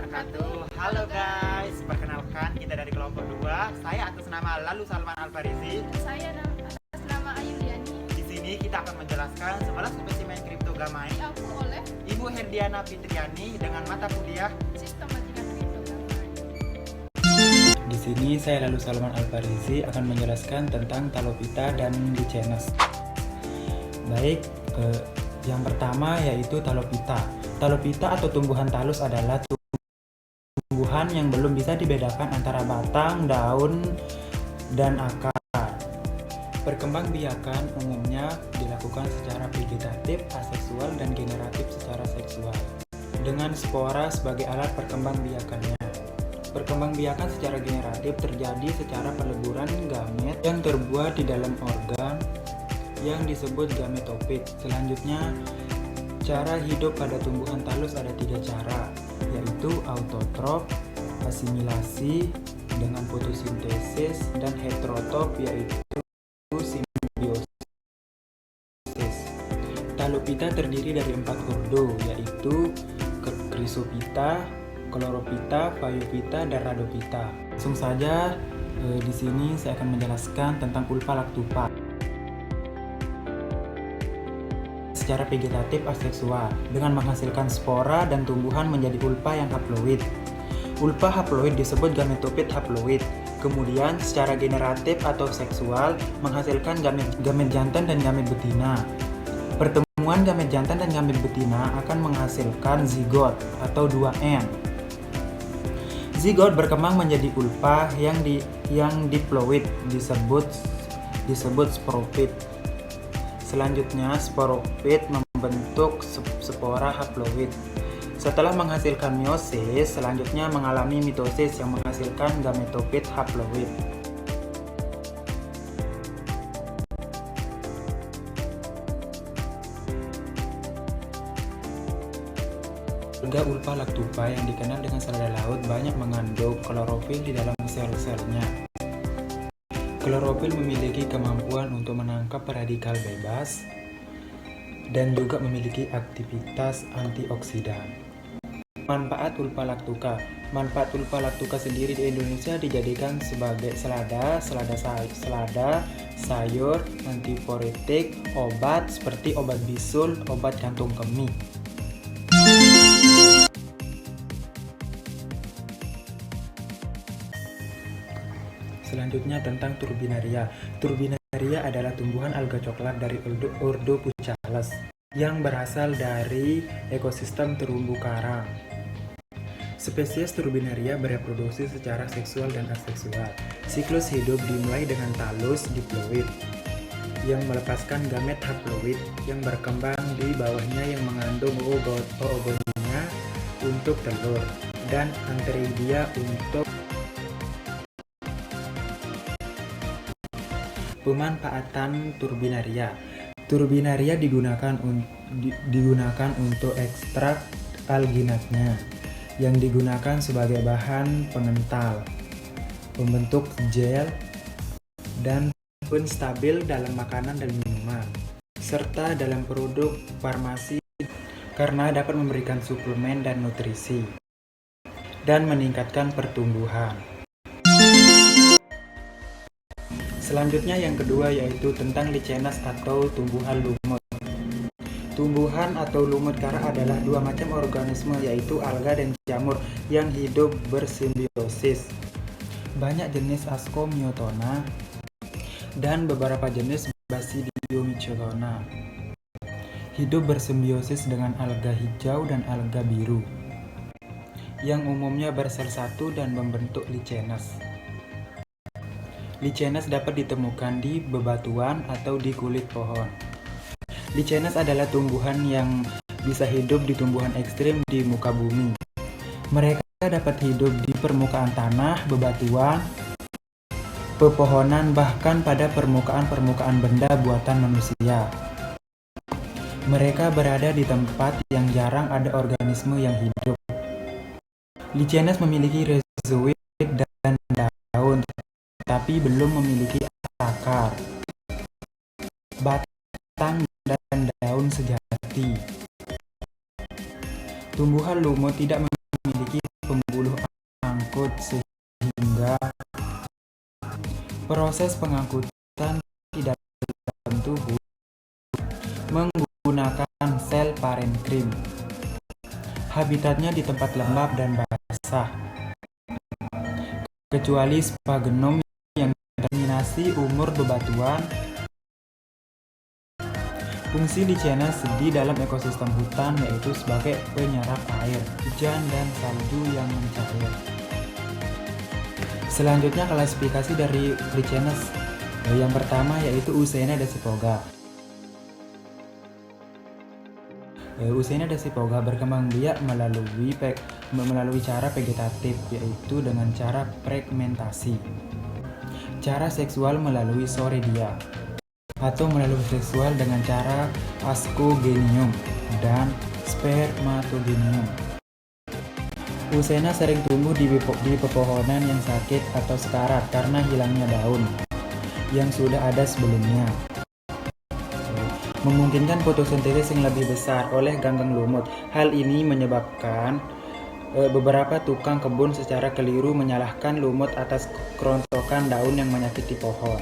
wabarakatuh. Halo guys, perkenalkan kita dari kelompok 2. Saya atas nama Lalu Salman Alfarizi. Saya atas nama Ayu Liani. Di sini kita akan menjelaskan 11 spesimen kriptogamai Diaku oleh Ibu Herdiana Fitriani dengan mata kuliah Sistematika Kriptogamai. Di sini saya Lalu Salman Alfarizi akan menjelaskan tentang Talopita dan Lichenes. Baik, yang pertama yaitu Talopita. Talopita atau tumbuhan talus adalah tumbuhan yang belum bisa dibedakan antara batang, daun, dan akar. Perkembangbiakan umumnya dilakukan secara vegetatif, aseksual, dan generatif secara seksual, dengan spora sebagai alat perkembangbiakannya. Perkembangbiakan secara generatif terjadi secara peleburan gamet yang terbuat di dalam organ yang disebut gametofit. Selanjutnya, cara hidup pada tumbuhan talus ada 3 cara, yaitu autotrof, asimilasi dengan fotosintesis, dan heterotrof yaitu simbiosis. Talopita terdiri dari 4 ordo, yaitu Chrysopita, Chloropita, Phaeophyta, dan Rhodophyta. Langsung saja, di sini saya akan menjelaskan tentang ulpa lactupa. Secara vegetatif aseksual dengan menghasilkan spora dan tumbuhan menjadi ulpa yang haploid. Ulpa haploid disebut gametofit haploid. Kemudian secara generatif atau seksual menghasilkan gamet jantan dan gamet betina. Pertemuan gamet jantan dan gamet betina akan menghasilkan zigot atau 2N. Zigot berkembang menjadi ulpa yang diploid disebut sporopit. Selanjutnya, sporopit membentuk spora haploid. Setelah menghasilkan meiosis, selanjutnya mengalami mitosis yang menghasilkan gametofit haploid. Alga ulpa lactupa yang dikenal dengan selada laut banyak mengandung klorofil di dalam sel-selnya. Klorofil memiliki kemampuan untuk menangkap radikal bebas dan juga memiliki aktivitas antioksidan. Manfaat ulpa lactuca. Manfaat ulpa lactuca sendiri di Indonesia dijadikan sebagai selada, sayur, antiporetik, obat seperti obat bisul, obat jantung kemih. Selanjutnya tentang Turbinaria. Turbinaria adalah tumbuhan alga coklat dari ordo Pucales yang berasal dari ekosistem terumbu karang. Spesies Turbinaria bereproduksi secara seksual dan aseksual. Siklus hidup dimulai dengan talus diploid yang melepaskan gamet haploid yang berkembang di bawahnya yang mengandung oogonia untuk telur dan antheridia untuk pemanfaatan turbinaria. Turbinaria digunakan untuk ekstrak alginatnya yang digunakan sebagai bahan pengental, pembentuk gel, dan penstabil dalam makanan dan minuman, serta dalam produk farmasi karena dapat memberikan suplemen dan nutrisi dan meningkatkan pertumbuhan. Selanjutnya yang kedua yaitu tentang Lichenes atau tumbuhan lumut. Tumbuhan atau lumut kara adalah 2 macam organisme yaitu alga dan jamur yang hidup bersimbiosis. Banyak jenis Ascomycetona dan beberapa jenis Basidiomycetona hidup bersimbiosis dengan alga hijau dan alga biru yang umumnya bersel satu dan membentuk Lichenes. Lichenes dapat ditemukan di bebatuan atau di kulit pohon. Lichenes adalah tumbuhan yang bisa hidup di tumbuhan ekstrim di muka bumi. Mereka dapat hidup di permukaan tanah, bebatuan, pepohonan, bahkan pada permukaan benda buatan manusia. Mereka berada di tempat yang jarang ada organisme yang hidup. Lichenes memiliki rhizoid dan daun, tapi belum memiliki akar, batang, dan daun sejati. Tumbuhan lumut tidak memiliki Proses pengangkutan di dalam tubuh menggunakan sel parenkrim. Habitatnya di tempat lembab dan basah, kecuali sphagnum yang terminasi umur bebatuan. Fungsi lichenes di dalam ekosistem hutan yaitu sebagai penyerap air, hujan, dan salju yang mencair. Selanjutnya klasifikasi dari lichenes. Yang pertama yaitu Eusenia dasypoga. Eusenia dasypoga berkembang biak melalui cara vegetatif, yaitu dengan cara fragmentasi. Cara seksual melalui soraidia, atau melalui seksual dengan cara ascogenium dan spermatogenium. Eusenia sering tumbuh di pepohonan yang sakit atau sekarat karena hilangnya daun yang sudah ada sebelumnya. Memungkinkan fotosintesis yang lebih besar oleh ganggang lumut. Hal ini menyebabkan beberapa tukang kebun secara keliru menyalahkan lumut atas kerontokan daun yang menyakiti pohon.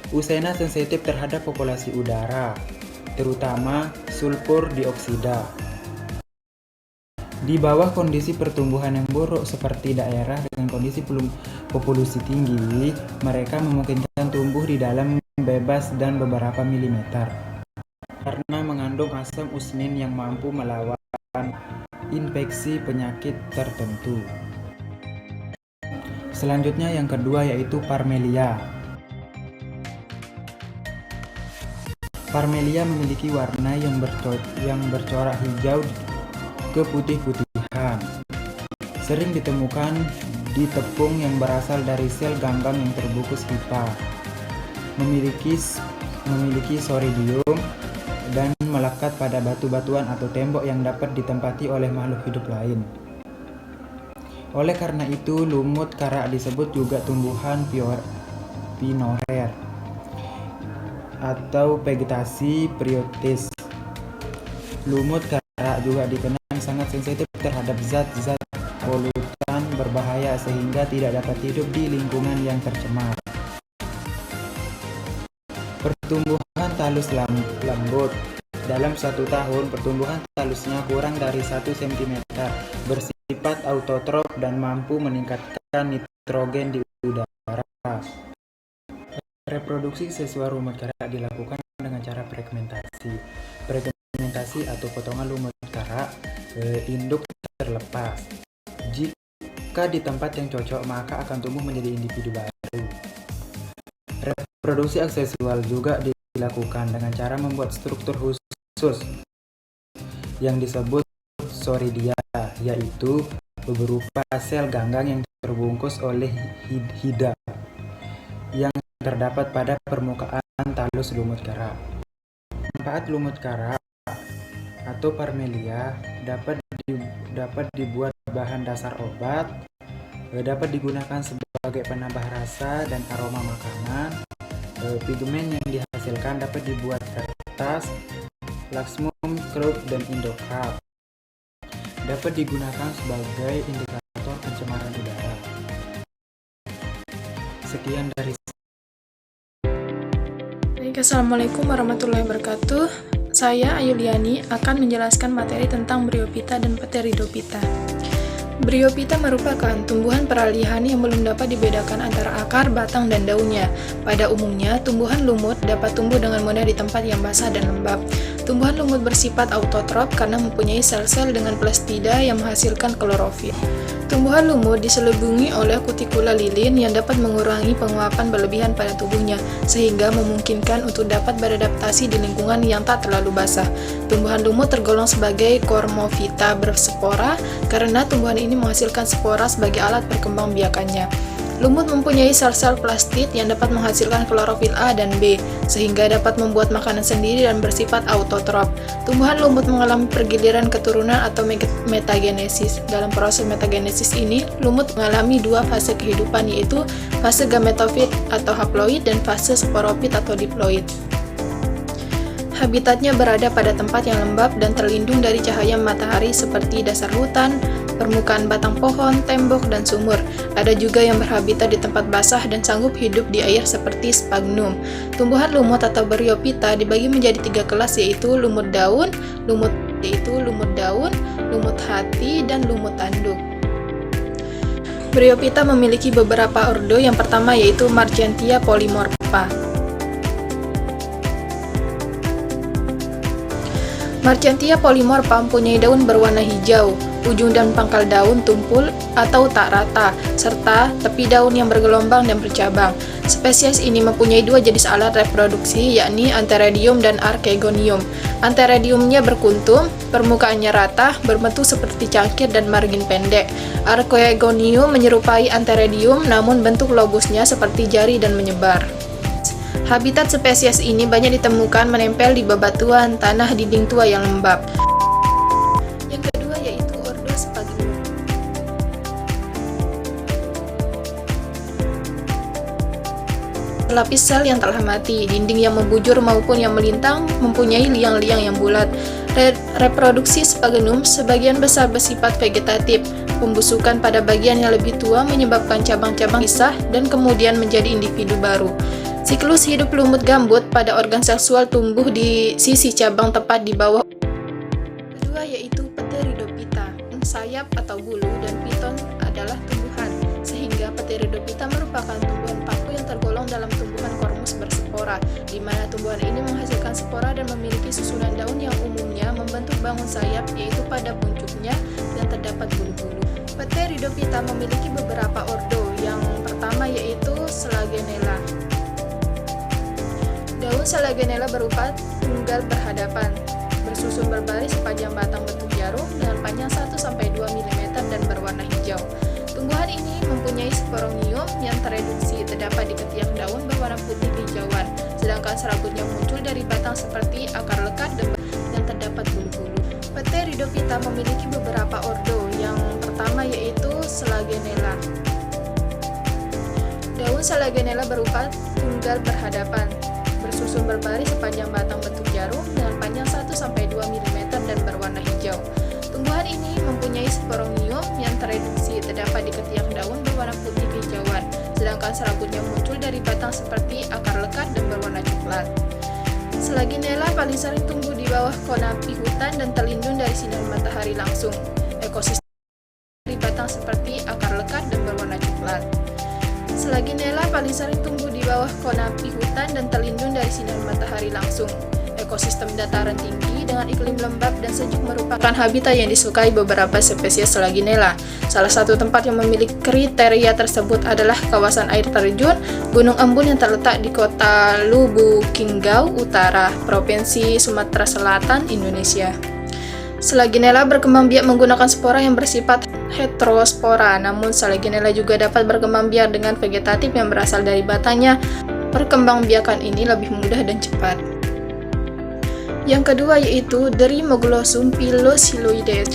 Eusenia sensitif terhadap populasi udara, terutama sulfur dioksida. Di bawah kondisi pertumbuhan yang buruk seperti daerah dengan kondisi populasi tinggi, mereka memungkinkan tumbuh di dalam bebas dan beberapa milimeter karena mengandung asam usnin yang mampu melawan infeksi penyakit tertentu. Selanjutnya yang kedua yaitu Parmelia. Parmelia memiliki warna yang bercorak hijau keputih-putihan. Sering ditemukan di tepung yang berasal dari sel ganggang yang terbungkus hifa. Memiliki soraidium dan melekat pada batu-batuan atau tembok yang dapat ditempati oleh makhluk hidup lain. Oleh karena itu, lumut kara disebut juga tumbuhan pioner atau vegetasi periotis. Lumut kara juga dikenal sangat sensitif terhadap zat-zat polutan berbahaya sehingga tidak dapat hidup di lingkungan yang tercemar. Pertumbuhan talus lembut. Dalam 1 tahun, pertumbuhan talusnya kurang dari 1 cm, bersifat autotrof dan mampu meningkatkan nitrogen di udara. Reproduksi seksual lumut kara dilakukan dengan cara fragmentasi. Fragmentasi atau potongan lumut kara induk terlepas. Jika di tempat yang cocok, maka akan tumbuh menjadi individu baru. Reproduksi aseksual juga dilakukan dengan cara membuat struktur khusus yang disebut soraidia, yaitu berupa sel ganggang yang terbungkus oleh hida yang terdapat pada permukaan talus lumut kara. Manfaat lumut kara atau Parmelia dapat dibuat bahan dasar obat, dapat digunakan sebagai penambah rasa dan aroma makanan. Pigmen yang dihasilkan dapat dibuat kertas, laksmum, kraut, dan indokap. Dapat digunakan sebagai indikator pencemaran udara. Sekian dari Baik, Assalamualaikum warahmatullahi wabarakatuh. Saya Ayuliani akan menjelaskan materi tentang Bryophyta dan Pteridophyta. Bryophyta merupakan tumbuhan peralihan yang belum dapat dibedakan antara akar, batang, dan daunnya. Pada umumnya, tumbuhan lumut dapat tumbuh dengan mudah di tempat yang basah dan lembab. Tumbuhan lumut bersifat autotrof karena mempunyai sel-sel dengan plastida yang menghasilkan klorofil. Tumbuhan lumut diselubungi oleh kutikula lilin yang dapat mengurangi penguapan berlebihan pada tubuhnya, sehingga memungkinkan untuk dapat beradaptasi di lingkungan yang tak terlalu basah. Tumbuhan lumut tergolong sebagai Cormophyta berspora karena tumbuhan ini menghasilkan spora sebagai alat perkembangbiakannya. Lumut mempunyai sel-sel plastid yang dapat menghasilkan klorofil A dan B, sehingga dapat membuat makanan sendiri dan bersifat autotrof. Tumbuhan lumut mengalami pergiliran keturunan atau metagenesis. Dalam proses metagenesis ini, lumut mengalami 2 fase kehidupan, yaitu fase gametofit atau haploid dan fase sporopit atau diploid. Habitatnya berada pada tempat yang lembab dan terlindung dari cahaya matahari seperti dasar hutan, permukaan batang pohon, tembok, dan sumur. Ada juga yang berhabitat di tempat basah dan sanggup hidup di air seperti sphagnum. Tumbuhan lumut atau Bryophyta dibagi menjadi 3 kelas, yaitu lumut daun, lumut hati, dan lumut tanduk. Bryophyta memiliki beberapa ordo. Yang pertama yaitu Marchantia polymorpha. Marchantia polymorpha mempunyai daun berwarna hijau, ujung dan pangkal daun tumpul atau tak rata, serta tepi daun yang bergelombang dan bercabang. Spesies ini mempunyai 2 jenis alat reproduksi, yakni Antheridium dan Archegonium. Antheridiumnya berkuntum, permukaannya rata, berbentuk seperti cangkir dan margin pendek. Archegonium menyerupai Antheridium, namun bentuk lobusnya seperti jari dan menyebar. Habitat spesies ini banyak ditemukan menempel di bebatuan, tanah, dinding tua yang lembab. Yang kedua yaitu ordo Sphagnum. Lapis sel yang telah mati, dinding yang membujur maupun yang melintang, mempunyai liang-liang yang bulat. Reproduksi Sphagnum sebagian besar bersifat vegetatif. Pembusukan pada bagian yang lebih tua menyebabkan cabang-cabang pisah dan kemudian menjadi individu baru. Siklus hidup lumut gambut pada organ seksual tumbuh di sisi cabang tepat di bawah. Kedua yaitu Pteridophyta. Sayap atau bulu dan piton adalah tumbuhan, sehingga Pteridophyta merupakan tumbuhan paku yang tergolong dalam tumbuhan kormus berspora, di mana tumbuhan ini menghasilkan spora dan memiliki susunan daun yang umumnya membentuk bangun sayap, yaitu pada puncuknya yang terdapat bulu-bulu. Pteridophyta memiliki beberapa ordo. Yang pertama yaitu Selagenella. Daun Selagenella berupa tunggal berhadapan, bersusun berbaris sepanjang batang bentuk jarum dengan panjang 1-2 mm dan berwarna hijau. Tumbuhan ini mempunyai sporongium yang tereduksi, terdapat di ketiak daun berwarna putih hijauan, sedangkan serabutnya muncul dari batang seperti akar lekat dan terdapat bulu-bulu. Pteridophyta memiliki beberapa ordo. Yang pertama yaitu Selagenella. Daun Selagenella berupa tunggal berhadapan, bersusun berbaris sepanjang batang bentuk jarum dengan panjang 1-2 mm dan berwarna hijau. Tumbuhan ini mempunyai sporongium yang tereduksi, terdapat di ketiak daun berwarna putih hijauan, sedangkan serabutnya muncul dari batang seperti akar lekat dan berwarna coklat. Selagenella paling sering tumbuh di bawah konopi hutan dan terlindung dari sinar matahari langsung. Ekosistem dari batang seperti akar lekat dan berwarna coklat. Selagenella paling sering tumbuh di bawah konopi hutan dan terlindung dari sinar matahari langsung. Ekosistem dataran tinggi dengan iklim lembab dan sejuk merupakan habitat yang disukai beberapa spesies Selagenella. Salah satu tempat yang memiliki kriteria tersebut adalah kawasan air terjun Gunung Embun yang terletak di kota Lubukingau Utara, Provinsi Sumatera Selatan, Indonesia. Selagenella berkembang biak menggunakan spora yang bersifat heterospora, namun Selagenella juga dapat berkembang biak dengan vegetatif yang berasal dari batangnya. Perkembangbiakan ini lebih mudah dan cepat. Yang kedua yaitu Derymoglossum pilosiloides.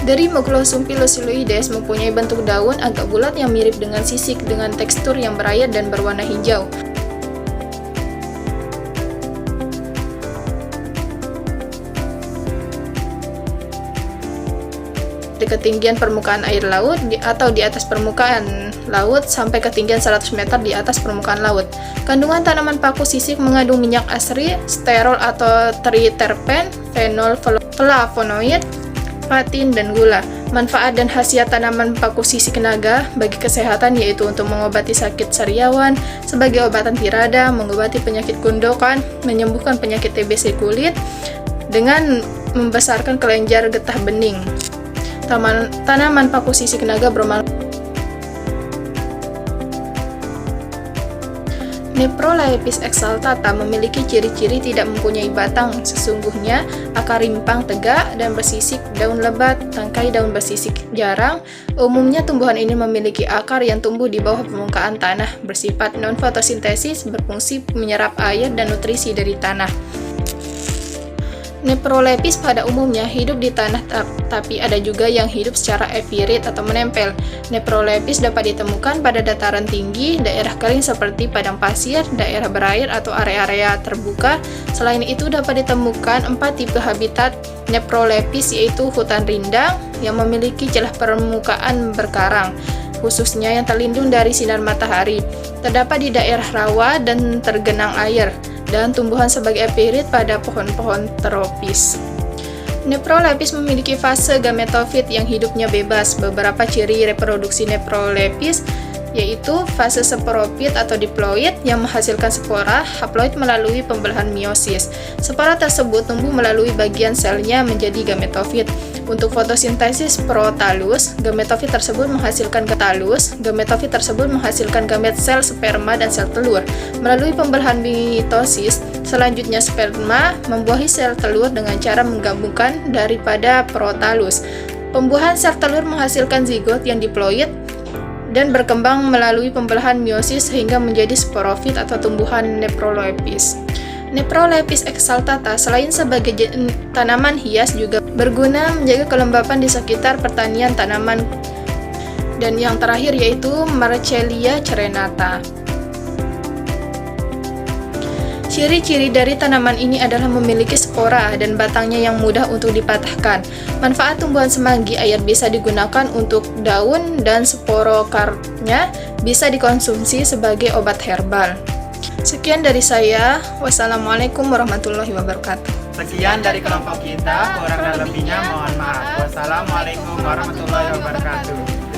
Derymoglossum pilosiloides mempunyai bentuk daun agak bulat yang mirip dengan sisik dengan tekstur yang berayat dan berwarna hijau. Di ketinggian permukaan air laut atau di atas permukaan laut sampai ketinggian 100 meter di atas permukaan laut. Kandungan tanaman paku sisik mengandung minyak asri, sterol atau triterpen, fenol, flavonoid, patin, dan gula. Manfaat dan khasiat tanaman paku sisik naga bagi kesehatan yaitu untuk mengobati sakit sariawan, sebagai obat anti radang, mengobati penyakit gundokan, menyembuhkan penyakit TBC kulit, dengan membesarkan kelenjar getah bening. Tanaman paku sisik naga bermanfaat. Nephrolepis exaltata memiliki ciri-ciri tidak mempunyai batang. Sesungguhnya, akar rimpang tegak dan bersisik, daun lebat, tangkai daun bersisik jarang. Umumnya tumbuhan ini memiliki akar yang tumbuh di bawah permukaan tanah, bersifat non-fotosintesis, berfungsi menyerap air dan nutrisi dari tanah. Neprolepis pada umumnya hidup di tanah, tapi ada juga yang hidup secara epirit atau menempel. Neprolepis dapat ditemukan pada dataran tinggi, daerah kering seperti padang pasir, daerah berair atau area-area terbuka. Selain itu dapat ditemukan 4 tipe habitat neprolepis, yaitu hutan rindang yang memiliki celah permukaan berkarang, khususnya yang terlindung dari sinar matahari, terdapat di daerah rawa dan tergenang air, dan tumbuhan sebagai epirit pada pohon-pohon tropis. Neprolepis memiliki fase gametofit yang hidupnya bebas. Beberapa ciri reproduksi neprolepis yaitu fase sporopit atau diploid yang menghasilkan spora, haploid melalui pembelahan meiosis. Spora tersebut tumbuh melalui bagian selnya menjadi gametofit. Untuk fotosintesis protalus, gametofit tersebut menghasilkan talus. Gametofit tersebut menghasilkan gamet sel sperma dan sel telur. Melalui pembelahan mitosis, selanjutnya sperma membuahi sel telur dengan cara menggabungkan daripada protalus. Pembuahan sel telur menghasilkan zigot yang diploid dan berkembang melalui pembelahan meiosis sehingga menjadi sporofit atau tumbuhan neprolepis. Neprolepis exaltata selain sebagai tanaman hias juga berguna menjaga kelembapan di sekitar pertanian tanaman. Dan yang terakhir yaitu Marchellia carenata. Ciri-ciri dari tanaman ini adalah memiliki spora dan batangnya yang mudah untuk dipatahkan. Manfaat tumbuhan semanggi air bisa digunakan untuk daun dan sporokarpnya bisa dikonsumsi sebagai obat herbal. Sekian dari saya. Wassalamualaikum warahmatullahi wabarakatuh. Sekian dari kelompok kita, kurang dan lebihnya mohon maaf. Wassalamualaikum warahmatullahi wabarakatuh.